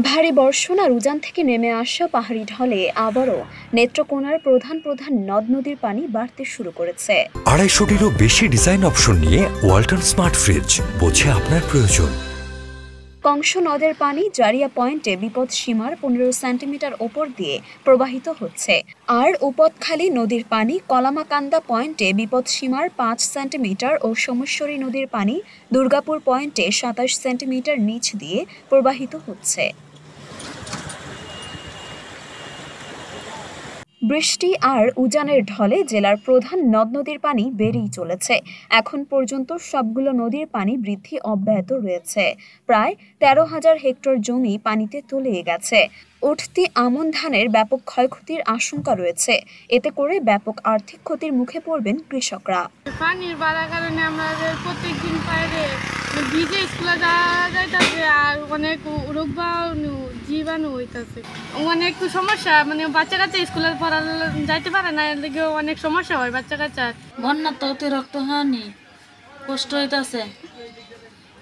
ভারী বর্ষণ আর উজান থেকে নেমে আসা পাহাড়ি ঢলে আবারও নেত্রকোনার প্রধান প্রধান নদ নদীর পানি বাড়তে শুরু করেছে। 250টিরও বেশি ডিজাইন অপশন নিয়ে ওয়ালটন স্মার্ট ফ্রিজ, বোঝে আপনার প্রয়োজন। কংস নদের পানি জারিয়া পয়েন্টে বিপদ সীমার 15 সেন্টিমিটার ওপর দিয়ে প্রবাহিত হচ্ছে, আর উপতখালী নদীর পানি কলামাকান্দা পয়েন্টে বিপদ সীমার 5 সেন্টিমিটার ও সোমেশ্বরী নদীর পানি দুর্গাপুর পয়েন্টে 27 সেন্টিমিটার নিচ দিয়ে প্রবাহিত হচ্ছে। বৃষ্টি আর উজানের ঢলে জেলার প্রধান নদ নদীর পানি বেড়েই চলেছে। এখন পর্যন্ত সবগুলো নদীর পানি বৃদ্ধি অব্যাহত রয়েছে। প্রায় 13,000 হেক্টর জমি পানিতে তলিয়ে গেছে। উঠতি আমন ধানের ব্যাপক ক্ষয়ক্ষতির আশঙ্কা রয়েছে। এতে করে ব্যাপক আর্থিক ক্ষতির মুখে পড়বেন কৃষকরা। পানির বাড়ার কারণে আমাদের প্রত্যেকদিন বাইরে ভিজে স্কুলে যাওয়া যাইতেছে, আর অনেক রোগ জীবাণু হইতেছে। অনেক সমস্যা, মানে বাচ্চা কাচ্চা স্কুলে পড়া যাইতে পারে না, এর দিকে অনেক সমস্যা হয় বাচ্চা কাচ্চার। বন্যা তো অতিরিক্ত হয়নি, কষ্ট হইতেছে,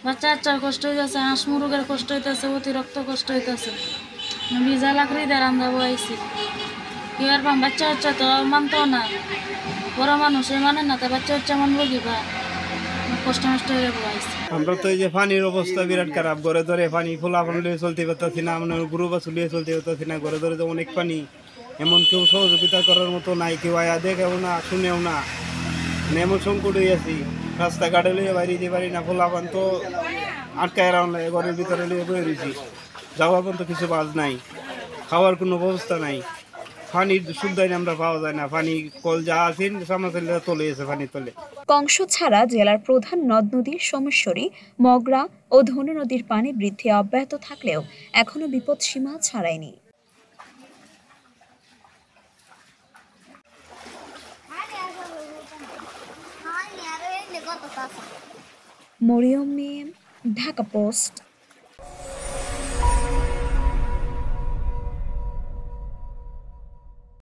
বাচ্চা কাচ্চার কষ্ট হইতেছে, হাঁস মুরগের কষ্ট হইতেছে, অতিরিক্ত কষ্ট হইতেছে। ভিজা লাকড়ি দিয়ে রান্না বইছি, কি আর বাচ্চা বাচ্চা তো মানতো না, বড় মানুষ মানে না, তো বাচ্চা বাচ্চা মানবো কি বা কষ্ট নষ্ট হয়ে বইছি। আমরা তো এই যে পানির অবস্থা বিরাট খারাপ, ঘরে ধরে পানি ফোলা লিয়ে চলতে পারতেছি না, মানে গরু বাছুর লিয়ে চলতে পারতেছি না, ঘরে ধরে তো অনেক পানি, এমন কেউ সহযোগিতা করার মতো নাই, কেউ আয়া দেখেও না শুনেও না, মানে এমন সংকট হয়ে আছি, রাস্তাঘাটে লিয়ে বাইরে যেতে পারি না, ফোলা পান তো আটকায় রাখলে ঘরের ভিতরে লিয়ে বয়ে রয়েছি, যাওয়ার পর্যন্ত কিছু বাজ নাই, খাওয়ার কোনো ব্যবস্থা নাই, পানির সুবিধাই আমরা পাওয়া যায় না, পানি কল যা আছেন সামাচালে তলে এসে পানি তলে। কংস ছাড়া জেলার প্রধান নদ নদী সোমেশ্বরী, মগরা ও ধনু নদীর পানি বৃদ্ধি অব্যাহত থাকলেও এখনো বিপদ সীমা ছাড়ায়নি। মরিয়ম মিম, ঢাকা পোস্ট।